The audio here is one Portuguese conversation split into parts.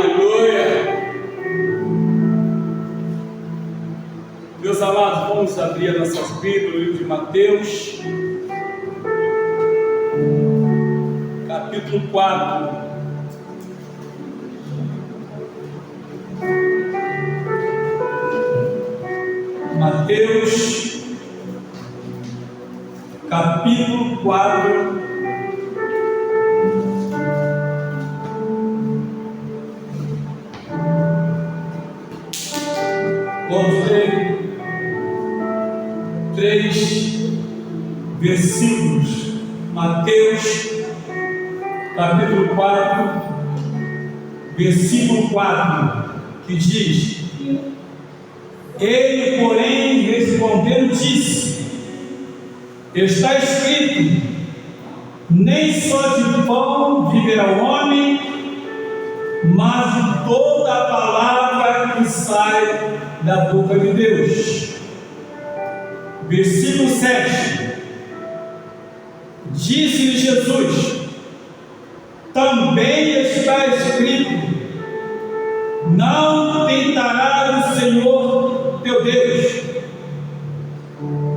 Aleluia! Meus amados, vamos abrir as nossas Bíblias no livro de Mateus, capítulo 4. Mateus, capítulo 4. Vamos ler 3 versículos. Mateus, capítulo 4, versículo 4, que diz: Ele, porém, respondendo, disse: Está escrito, nem só de pão viverá o homem, mas de toda a palavra que sai da boca de Deus. Versículo 7. Disse-lhe Jesus: Também está escrito, não tentarás o Senhor teu Deus.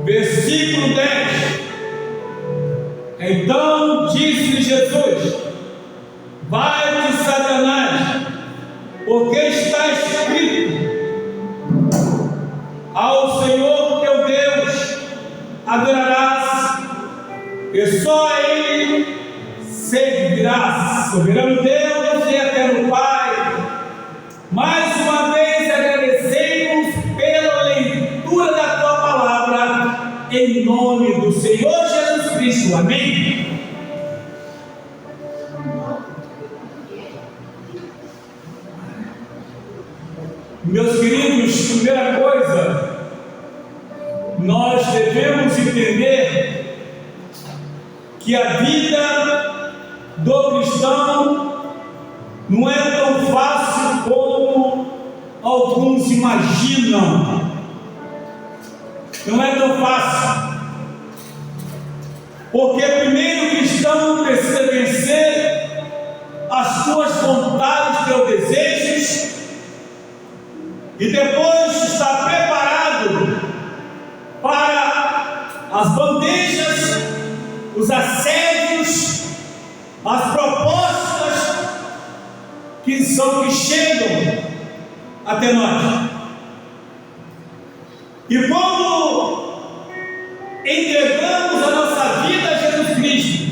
Versículo 10. Então disse-lhe Jesus: Vai-te, Satanás, porque está escrito, ao Senhor teu Deus adorarás, e só a Ele servirás. Soberano Deus e eterno Pai, mais uma vez agradecemos pela leitura da tua palavra, em nome do Senhor Jesus Cristo. Amém. Meus queridos, primeira coisa, nós devemos entender que a vida do cristão não é tão fácil como alguns imaginam. Não é tão fácil, porque primeiro o cristão precisa vencer as suas vontades, seus desejos, e depois está preparado para as bandejas, os assédios, as propostas que chegam até nós. E quando entregamos a nossa vida a Jesus Cristo,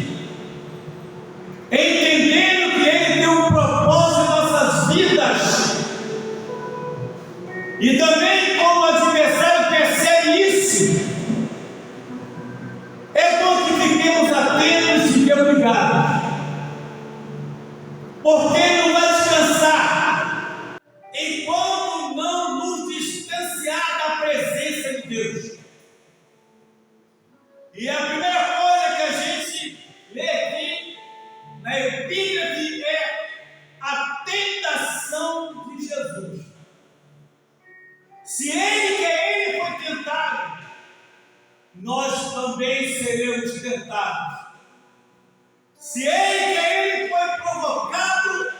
entendendo que Ele tem um propósito em nossas vidas, e também como o adversário percebe isso, é bom que fiquemos atentos e fiquemos ligados, porque não vai descansar enquanto não nos distanciar da presença de Deus. E a primeira coisa que a gente lê aqui na epígrafe é a tentação de Jesus. Se Ele foi tentado, nós também seremos tentados. Se Ele foi provocado,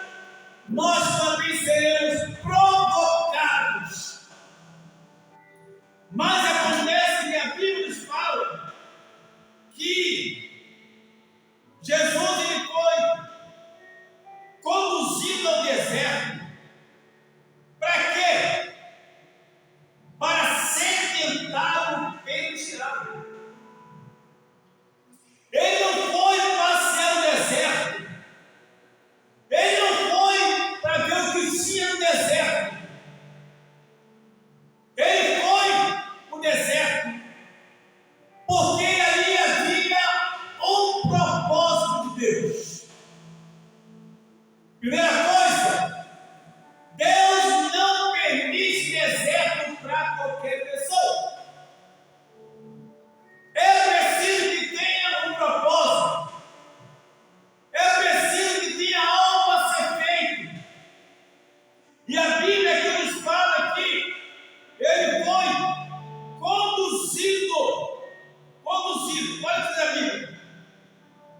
nós também seremos provocados. Mas acontece que a Bíblia nos fala que Jesus ele foi conduzido ao deserto. Para quê? Para ser tentado pelo diabo. Ele não foi passear no deserto. Ele não foi para ver o que tinha no deserto. Ele foi para o deserto porque ali havia um propósito de Deus. Primeira coisa, Deus não permite deserto para qualquer pessoa. É preciso que tenha um propósito. É preciso que tenha algo a ser feito. E a Bíblia que nos fala que ele foi conduzido. Olha o que diz a Bíblia.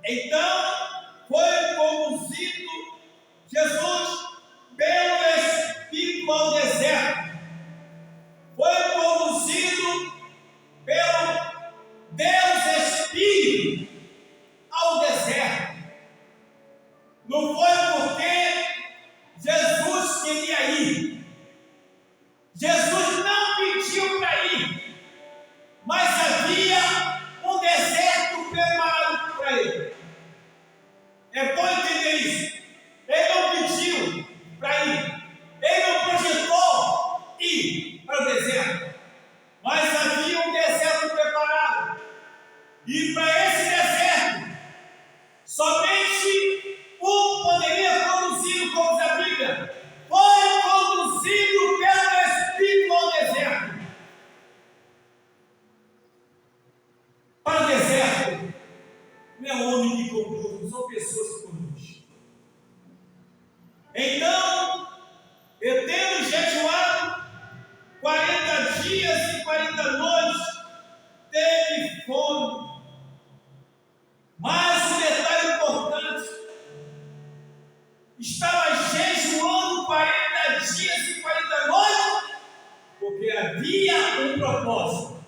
Então foi conduzido Jesus É bom entender isso. Ele não pediu para ir. Ele não projetou ir para o deserto. Mas havia um deserto preparado. E para esse deserto, somente um poderia conduzi-lo, como diz a Bíblia. Foi conduzido pelo Espírito ao deserto. Para o deserto, não é o homem que conduz, não são pessoas que conduzem. Então, eu tendo jejuado 40 dias e 40 noites, teve fome. Mas um detalhe importante: estava jejuando 40 dias e 40 noites, porque havia um propósito.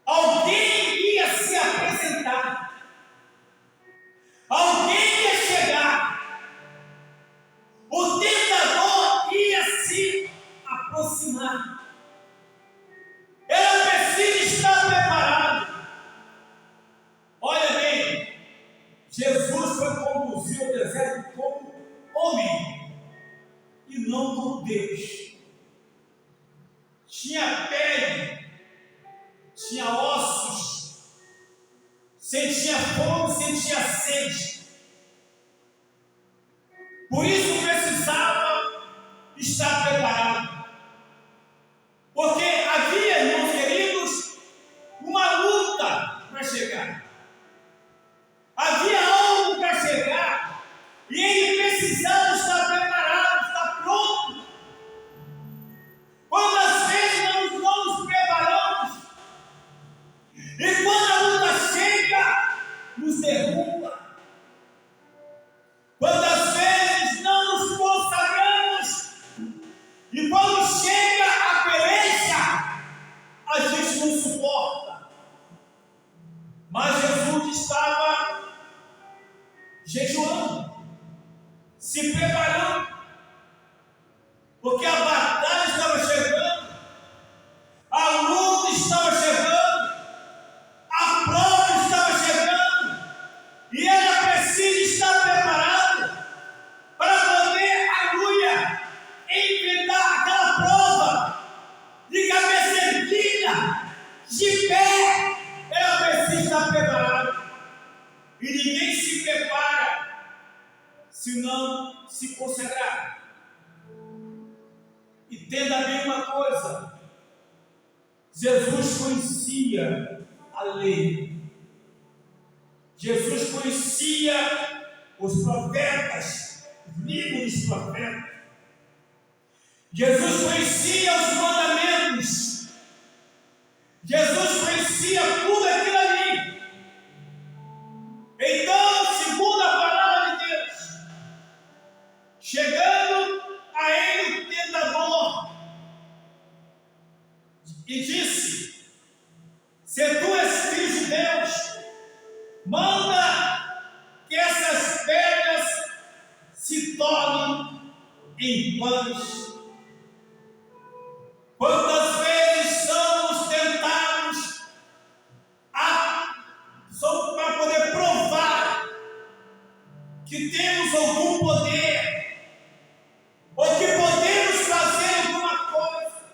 Alguém ia se apresentar, alguém ia chegar, o tentador ia se aproximar. Era preciso estar preparado. Olha bem, Jesus foi conduzido ao deserto como homem e não como Deus. Tinha pele, tinha ossos, sentia fome, sentia sede. Por isso precisava estar preparado. Porque havia, irmãos queridos, uma luta para chegar. Havia algo para chegar. E ele precisava estar preparado, estar pronto. Quantas vezes nós não nos preparamos? E quando a luta chega, nos derruba. Quantas vezes não nos consagramos? E quando chega a peleja, a gente não suporta. Mas Jesus estava jejuando, se preparando, porque a batalha estava chegando, a luta estava chegando, a prova estava chegando, e era preciso estar preparado para poder, aleluia, enfrentar aquela prova de cabeça erguida, de pé. Era preciso estar preparado. E ninguém se prepara se não se consagrar. Entenda bem uma coisa: Jesus conhecia a lei, Jesus conhecia os profetas, os livros dos profetas, Jesus conhecia os mandamentos, Jesus conhecia tudo aquilo ali. Então, segundo a palavra de Deus, chegando a ele o tentador, e disse: se tu és filho de Deus, manda que essas pedras se tornem em pães. Quantas vezes somos tentados só para poder provar que temos algum poder, ou que podemos fazer alguma coisa?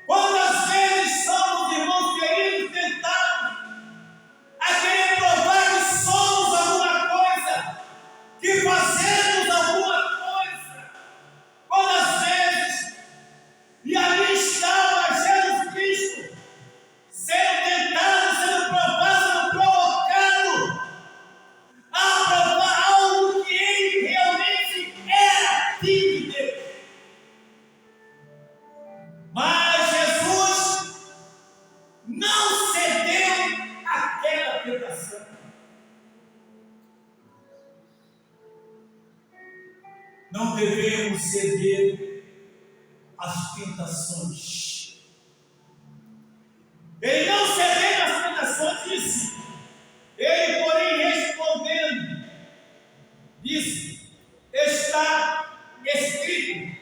Quantas vezes somos, irmãos queridos, tentados a querer provar que somos alguma coisa, que fazemos alguma coisa? Quantas vezes? E ali estava Jesus Cristo, sendo tentado, sendo provado, sendo provocado a provar algo que ele realmente era filho de Deus. Mas Jesus não cedeu àquela tentação. Não devemos ceder às tentações. Ele não cedeu às tentações, disse. Ele, porém, respondendo, disse: está escrito,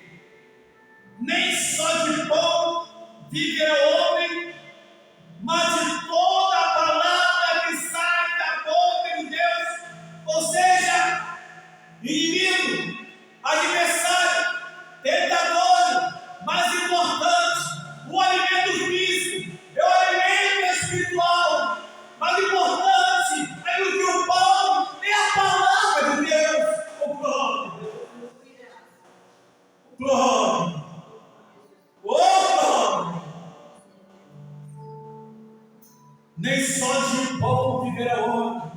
nem só de pão viverá o homem, mas de toda a palavra que sai da boca de Deus nem só de pão viverá o homem.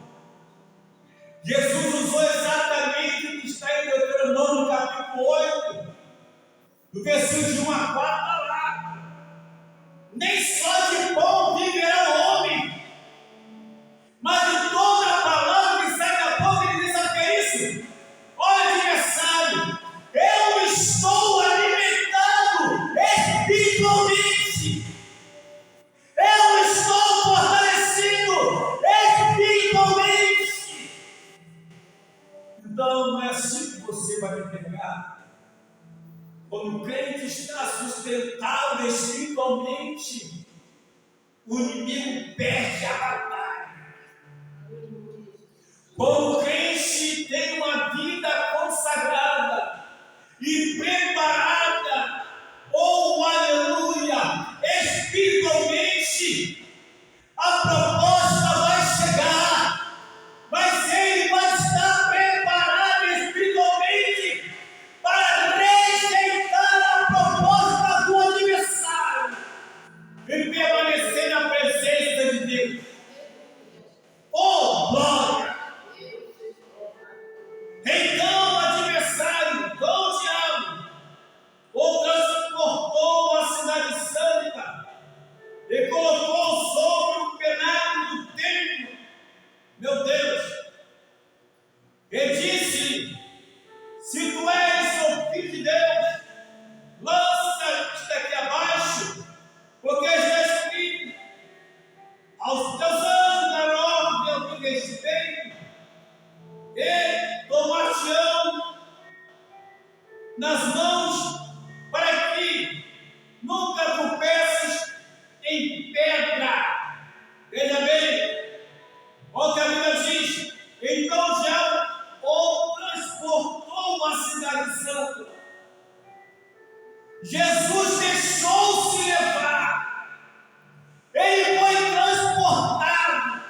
Jesus usou exatamente o que está em Deuteronômio capítulo 8, do versículo de 1 a 4, lá. Nem só de pão viverá o homem, mas de toda a palavra que sai da boca de Deus. Sabe o que é isso? Olha, adversário, eu estou alimentado espiritualmente. Eu estou fortalecido espiritualmente. Então não é assim que você vai me pegar. Quando o crente está sustentável espiritualmente, o inimigo perde a batalha. Quando o crente tem uma vida consagrada e preparada, oh aleluia, espiritualmente, a proposta vai chegar, mas ele vai estar preparado espiritualmente para rejeitar a proposta do adversário e permanecer na presença de Deus. Oh, glória! Então o adversário, o diabo, o transportou a cidade santa e colocou sobre o penáculo do templo, meu Deus, e disse: se tu és o filho de Deus, lança-te daqui abaixo, porque está escrito: aos teus anjos dará ordem ao teu respeito, e tomar-te-ão nas mãos, para que nunca tropeces em pedra. Veja bem, olha o que a Bíblia diz. Então o diabo o transportou à cidade santa. Jesus deixou-se levar. Ele foi transportado.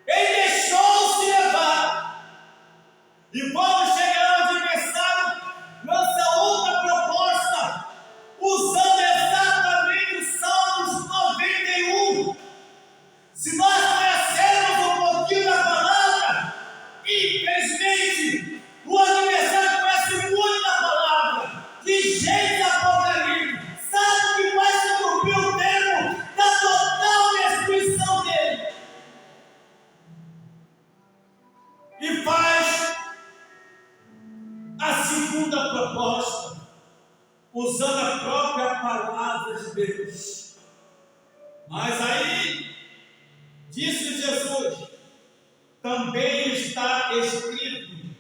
Ele deixou-se levar. E quando chegará o adversário, lança outra proposta, usando exatamente o Salmos 91. Se nós conhecermos um pouquinho da palavra, infelizmente, o adversário conhece muito da palavra, de jeito apocalipse, sabe que vai se cumprir o tempo da total destruição dele. E faz a segunda proposta, usando a própria palavra de Deus. Mas aí, disse Jesus, também está escrito,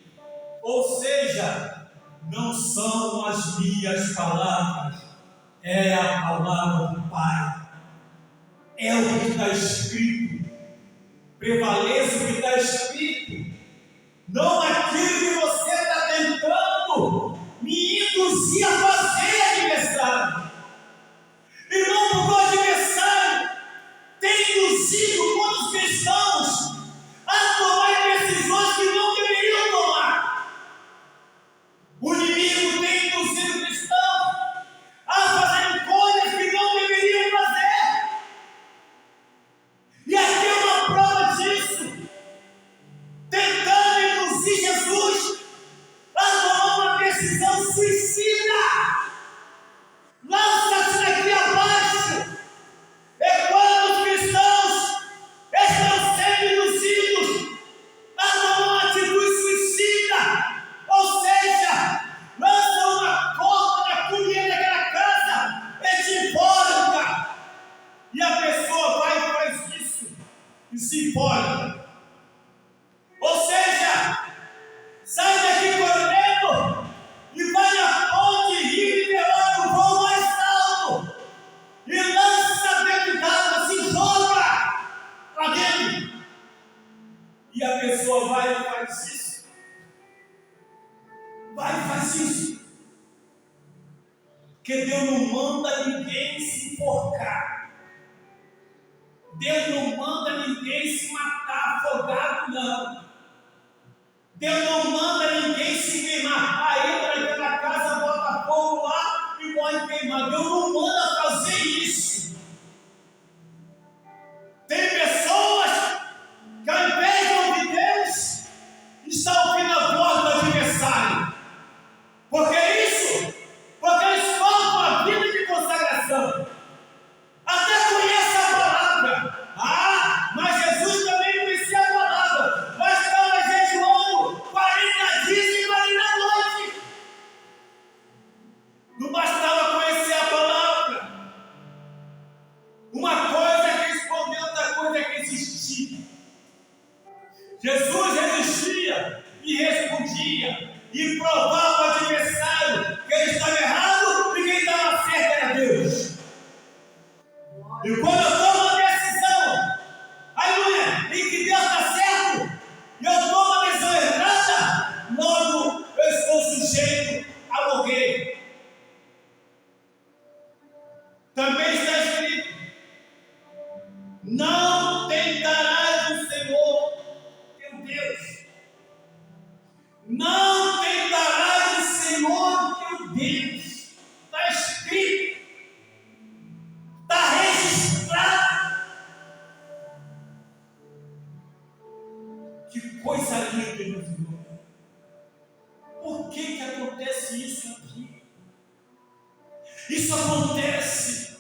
ou seja, não são as minhas palavras, é a palavra do Pai, é o que está escrito, prevaleça o que está escrito, não aquilo que você está tentando me induzir a fazer, adversário. Irmão, porque o adversário tem induzido muitos cristãos a tomar decisões que não deveriam tomar. O inimigo tem induzido cristãos a fazer coisas que não deveriam fazer. E aqui é uma prova disso, tentando induzir Jesus a tomar uma decisão suicida. Lança-te daqui abaixo. É quando os cristãos estão sendo induzidos a tomar uma atitude suicida, ou seja, lançam uma corda na colher daquela casa e te enforca. E a pessoa vai e faz isso e se enforca. Ou seja, sai daqui correndo e vai na ponte Rio Niterói, no voo mais alto, e lança dentro d'água, se joga lá dentro. E a pessoa vai e faz isso. Vai e faz isso. Porque Deus não manda ninguém se enforcar. Deus não manda ninguém se matar afogado, não. Deus não manda ninguém se queimar. Aí entra naquela casa, bota fogo lá e morre queimado. Deus não manda fazer isso. Tem e respondia, e provava o adversário que ele estava errado e quem estava certo era Deus. E quando eu tomo uma decisão, aleluia, em que Deus está certo, e eu tomo uma decisão errada, logo eu estou sujeito a morrer. Também está escrito: não tentarás o Senhor teu Deus. Não tentarás o Senhor teu Deus. Está escrito, está registrado. Que coisa linda, meus irmãos. Por que acontece isso aqui? Isso acontece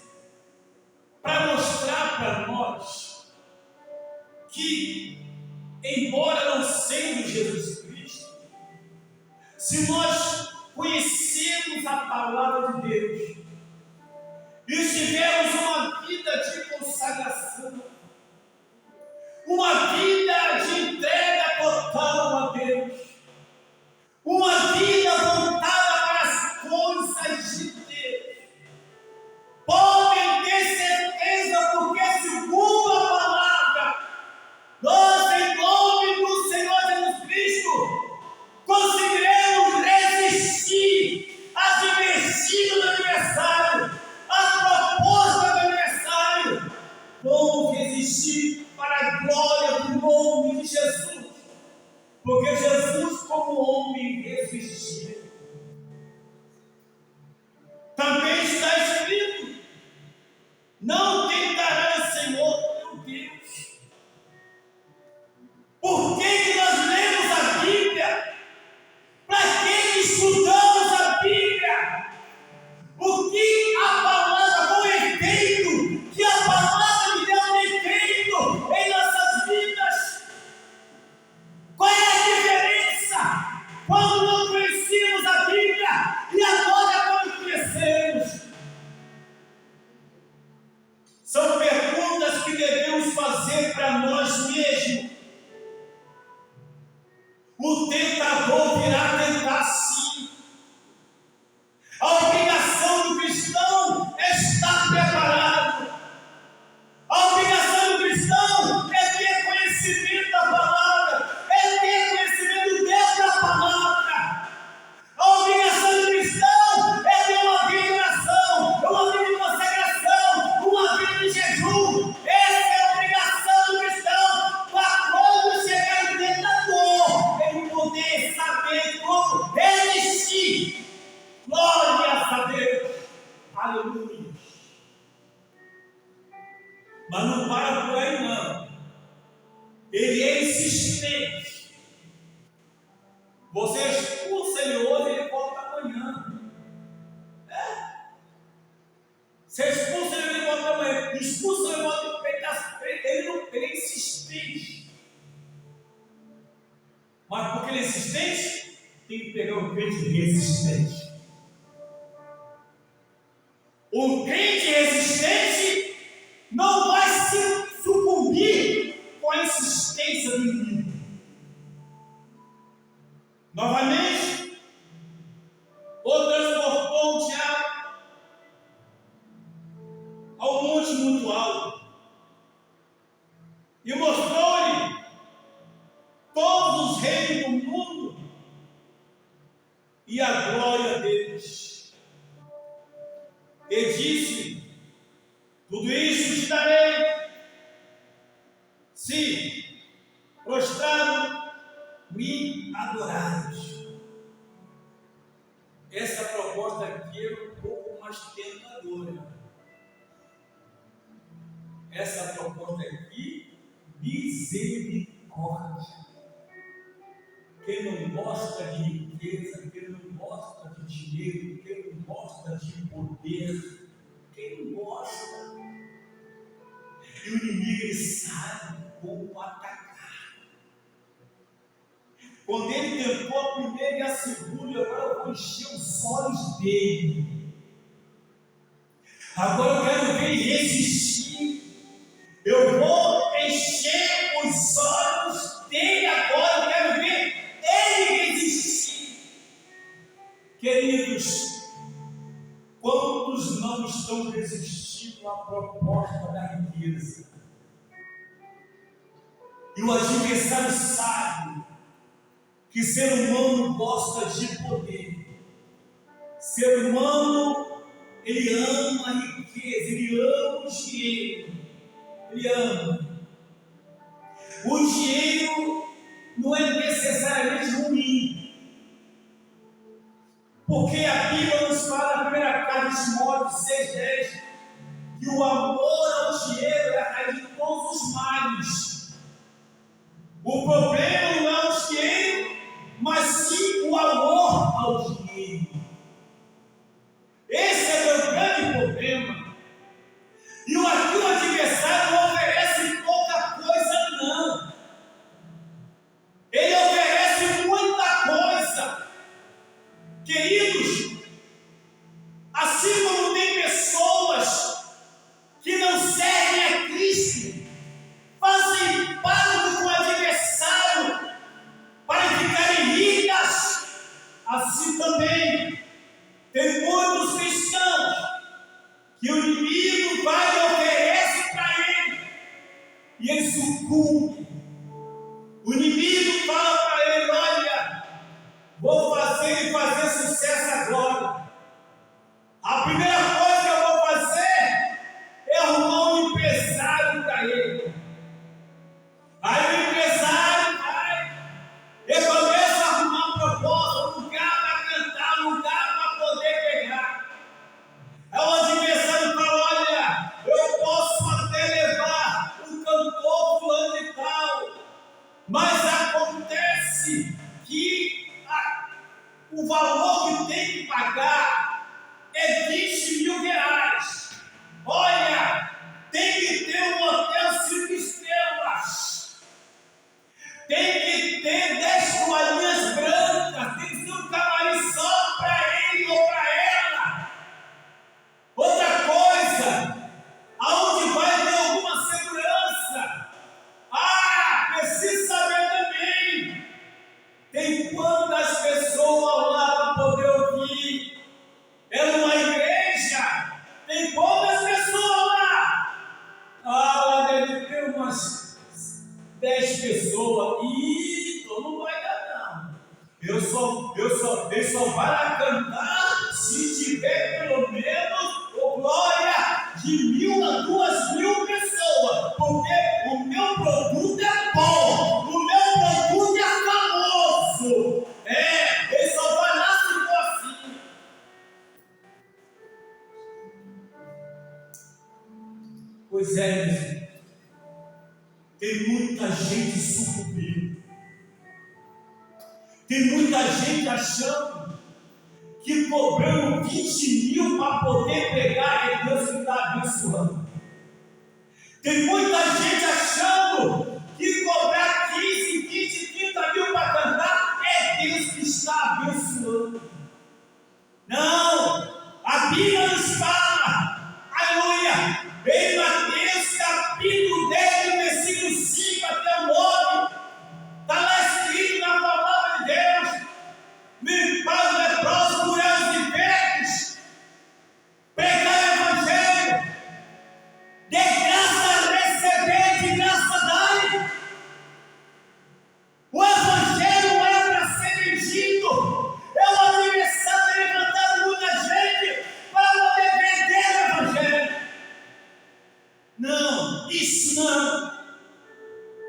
para mostrar para nós que, embora não sendo Jesus Cristo, se nós conhecemos a palavra de Deus e tivermos uma vida de consagração, uma vida de entrega total a Deus, uma vida voltada para as coisas de Deus, podem ter certeza, porque segundo a palavra, nós, em nome do Senhor Jesus Cristo, conseguiremos resistir às investidas do adversário, às propostas do adversário. Vamos resistir para a glória do nome de Jesus, porque Jesus, como homem, resistiu. Também está escrito: não tentarás o Senhor teu Deus. Por que nós lemos a Bíblia? Para que estudamos a Bíblia? O que a palavra, qual o efeito que a palavra de Deus tem feito em nossas vidas? Qual é a diferença quando não conhecíamos a Bíblia e agora quando conhecemos? São perguntas que devemos fazer para nós mesmos. O tentador virá tentar sim. A obrigação do cristão é estar preparado. A obrigação do cristão é ter conhecimento da palavra, é ter conhecimento do Deus da palavra. A obrigação do cristão é ter uma vida de oração, uma vida de consagração, uma vida de jejum. Essa é a obrigação do cristão, para quando chegar o tentador, ele poder saber como resistir. Glória a Deus, aleluia. Mas não para por aí não, ele é insistente. Você expulsa ele hoje, ele volta amanhã. Você expulsa ele volta amanhã, expulsa ele volta, ele é insistente. Mas porque ele é insistente, tem que pegar um crente resistente. Um crente resistente não vai se sucumbir com a insistência do inimigo. Novamente, o transportou o diabo ao monte muito alto e mostrou-lhe todos os reinos do mundo e a glória deles. E disse: tudo isso te darei, se prostrado me adorares. Essa proposta aqui é um pouco mais tentadora. Essa proposta aqui, misericórdia. Quem não gosta de riqueza, quem não gosta de dinheiro, quem não gosta de poder, quem não gosta? E o inimigo, ele sabe como atacar. Quando ele tentou a primeira e a segunda, agora eu vou encher os olhos dele. Agora eu quero ver ele resistir. Eu vou encher os olhos dele agora, eu quero ver ele Queridos, quantos não estão resistindo à proposta da riqueza? E o adversário sabe que ser humano gosta de poder. Ser humano, ele ama a riqueza, ele ama o dinheiro, ele ama. O dinheiro não é necessariamente ruim, porque a Bíblia nos fala na primeira carta de Timóteo 6,10 que o amor ao dinheiro é a raiz de todos os males. O problema não é o dinheiro, mas sim o amor ao dinheiro. Esse é o meu grande problema. E aqui o adversário não oferece pouca coisa, não. Ele oferece muita coisa. Queridos, assim como tem pessoas que não servem a Cristo, fazem pacto com o adversário para ficarem ricas, assim também tem muitos cristãos que o inimigo vai e oferece para ele, e ele sucumbe. O inimigo fala para ele: olha, vou fazer sucesso agora. A primeira coisa que eu vou fazer é arrumar um empresário para ele. Aí o empresário vai e começa a arrumar proposta, lugar para cantar, lugar para poder pegar. Aí o adversário fala: olha, eu posso até levar um cantor fulano e tal, mas acontece que o valor que tem que pagar é 20 mil reais. Olha, tem que ter um hotel 5 estrelas, tem que ter 10 toalhinhas brancas, tem que ter um camarim só para ele ou para ela. Outra coisa, aonde vai ter alguma segurança? Precisa saber também, tem quantas pessoas lá para poder ouvir? É numa igreja, tem quantas pessoas lá? Lá deve ter umas 10 pessoas. Então não vai dar, não. Ele só vai lá cantar se tiver pelo menos, glória, de 1.000 a 2.000 pessoas, porque o meu produto é bom, o meu produto é famoso. Ele só vai lá se for assim. Pois é, meu filho. Tem muita gente sucumbindo. Tem muita gente achando que cobrando 20 mil para poder pegar é Deus que está abençoando. Tem muita gente achando que cobrar 15, 20, 30 mil para cantar é Deus que está abençoando. Não, a Bíblia nos fala, aleluia, em Mateus capítulo 10, versículo 5 até o 9, está lá escrito na palavra de Deus: limpar os leprosos, curar os enfermos, pregar o evangelho, de graça receber, de graça dar. O evangelho não é para ser vendido, é o adversário levantando muita gente para poder vender o evangelho. Não, isso não.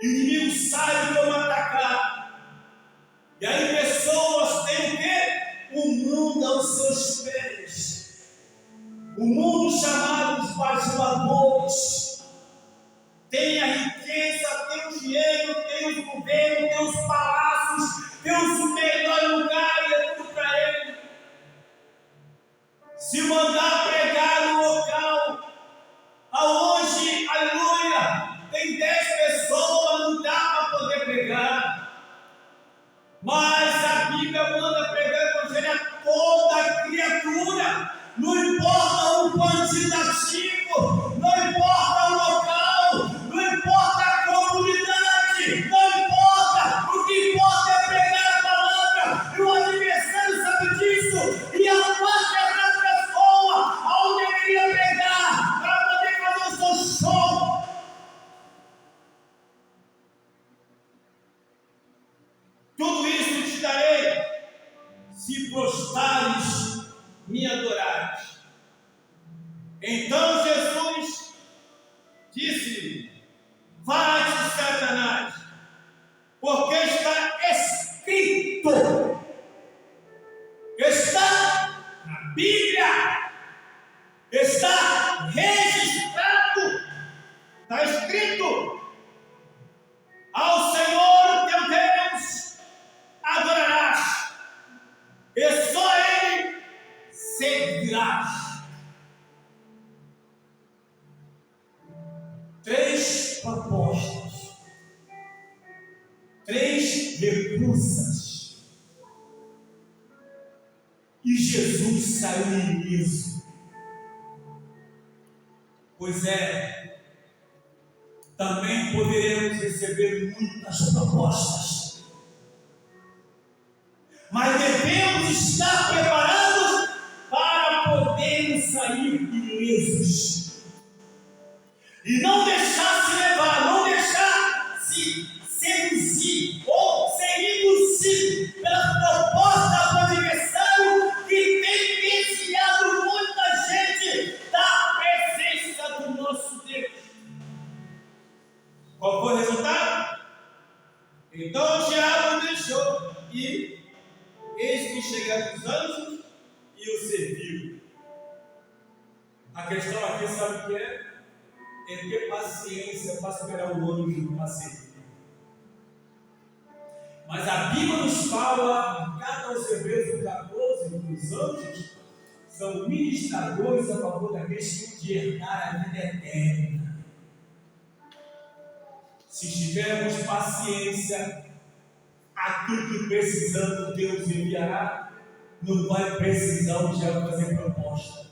O inimigo sabe como atacar. E aí pessoas têm o quê? O mundo aos seus pés. O mundo chamado de bajuladores. Tem a riqueza, tem o dinheiro, tem os governos, tem os palácios, tem os melhores lugares, é tudo para ele. Se mandar pregar no local aonde, aleluia, tem 10 pessoas, não dá para poder pregar. Mas a Bíblia manda pregar o evangelho a toda criatura. Não importa o quantitativo, não importa o local, não importa a comunidade, não importa. O que importa é pregar a palavra. E o adversário sabe disso. E a prostrares, me adorares. Então Jesus disse-lhe: vai-te, Satanás, porque está escrito, está na Bíblia, está registrado, está escrito: ao Senhor teu Deus adorarás, e só Ele servirás. 3 propostas, 3 recusas, e Jesus saiu ileso. Pois é, também poderemos receber muitas propostas, mas devemos estar preparados para podermos sair ilesos. E não deixar se levar, não deixar se seduzir ou ser induzido pela proposta do adversário que tem desviado muita gente da presença do nosso Deus. Qual foi o resultado? Então o diabo deixou e eis que chegaram os anjos e o serviram. A questão aqui, sabe o que é? É ter paciência para esperar o anjo para servir. Mas a Bíblia nos fala, em cada aos Hebreus 14, que os anjos são ministradores a favor daqueles que de herdar a vida eterna. Se tivermos paciência, aquilo que precisamos, Deus enviará. Não vai precisar o diabo fazer proposta.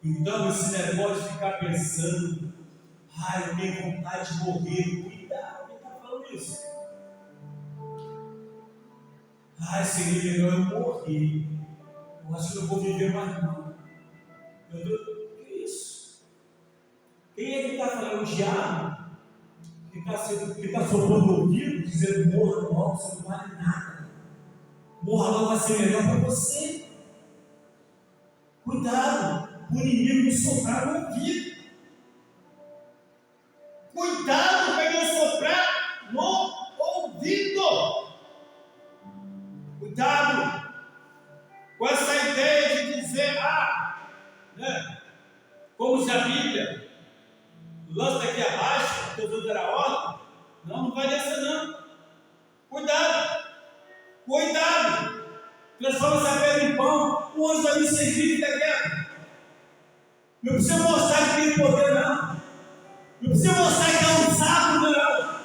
Então, esse negócio de ficar pensando, eu tenho vontade de morrer, cuidado, quem está falando isso? Seria melhor eu morrer, eu acho que eu não vou viver mais não. Que isso? Quem é que está falando? O diabo? Que está soprando o ouvido, dizendo: morra logo, você não vale nada, morra logo, vai ser melhor para você. Cuidado, o inimigo não soprar no ouvido. Cuidado para não soprar no ouvido. Cuidado com essa ideia de dizer: como se a Bíblia lança aqui abaixo, que Deus dará ordem. Não vai dessa não. Cuidado, cuidado. Transforma essa pedra em pão. O anjo vai me servir e está quieto. Não precisa mostrar que tem poder, não. Não precisa mostrar que é um sapo, não.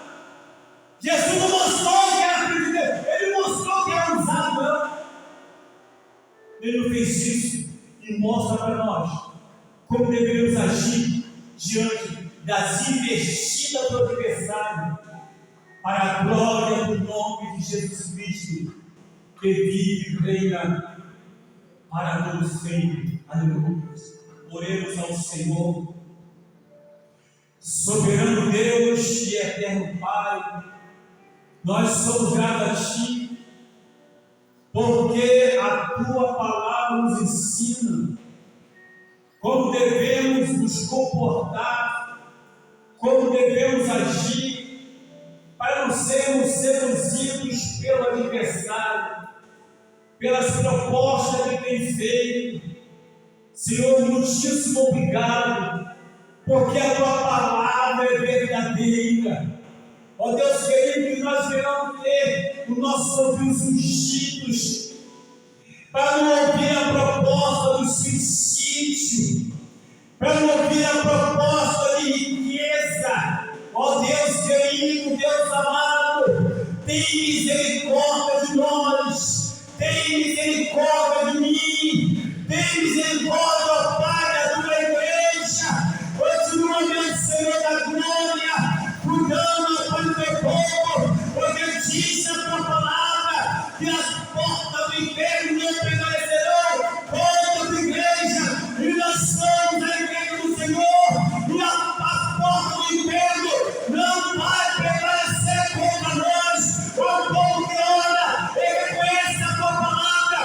Jesus não mostrou que era filho de Deus. Ele mostrou que era um sapo, não. Ele não fez isso e mostra para nós como devemos agir diante das investidas do adversário, para a glória do nome de Jesus Cristo, que vive e reina para todos sempre. Aleluia. Oremos ao Senhor. Soberano Deus e eterno Pai, nós somos gratos a Ti, porque a Tua palavra nos ensina como devemos nos comportar, como devemos agir, para não sermos seduzidos pelo adversário, pelas propostas que tem feito. Senhor, muitíssimo obrigado, porque a Tua palavra é verdadeira. Ó Deus querido, que nós venhamos ter os nossos ouvidos ungidos, para não ouvir a proposta do suicídio, para não ouvir a proposta de riqueza. Ó Deus querido, Deus amado, tem misericórdia de nós, tem misericórdia de mim, tem misericórdia, ó Pai, da Tua igreja. Continua, meu Senhor da glória, cuidando do Teu povo, porque diz a Tua palavra que as portas do inferno não prevalecerão contra a Tua igreja, e nós somos a igreja do Senhor, e a porta do inferno não vai prevalecer contra nós. O povo que ora, ele conhece a Tua palavra,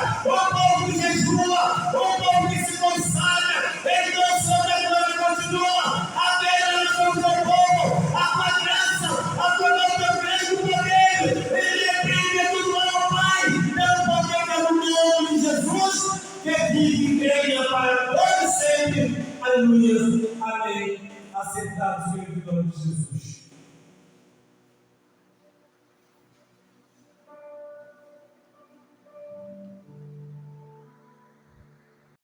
que reina para todo sempre. Aleluia. Amém. Aceitados pelo nome de Jesus.